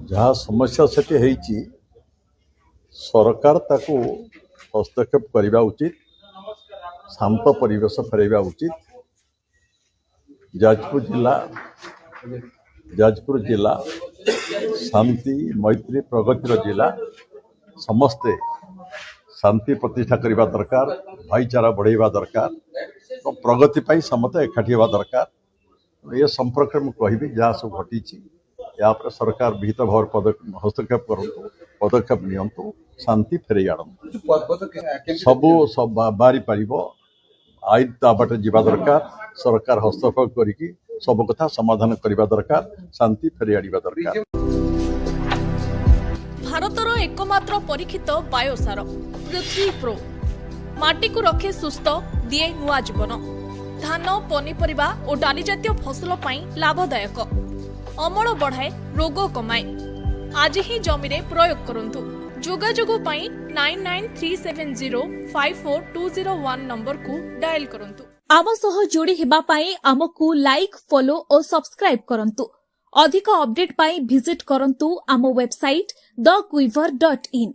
जहाँ समस्या सेठी हेची सरकार ताको हस्तक्षेप करने उचित, शांत परिवेश फेरवा उचित। जाजपुर जिला शांति मैत्री प्रगतिर जिला, समस्ते शांति प्रतिष्ठा करने दरकार, भाईचारा बढ़ेवा दरकार, तो प्रगति पाई समस्त एकाठी होगा दरकार। ये संपर्क में कहि जहाँ सब घटी या सरकार विहित भाव हस्तक्षेप करूँ, पदक्षेप नियंतु, शांति फेरई आनतु। सब बारी पार आईन बाटे जावा दरकार, सरकार हस्तक्षेप करी सब कथा समाधान करने दरकार, शांति फेरई आनिबा दरकार। भारतर एकमात्र परीक्षित बायोसार पृथ्वी प्रो माटी को रखे सुस्थ, दिए नुआ जीवन। धान, पनीपरिबा और डाली जातीय फसल पाई लाभदायक, अमल बढ़ाए, रोग कमाए। आज ही जमी रे प्रयोग करंतु। जोगाजोग पाई 9937054201 नंबर को डायल करंतु। आम सह जोड़ी हेबा पाई आमको लाइक, फॉलो और सब्सक्राइब करंतु। अधिक अपडेट पाई विजिट करंतु आम वेबसाइट thequiver.in।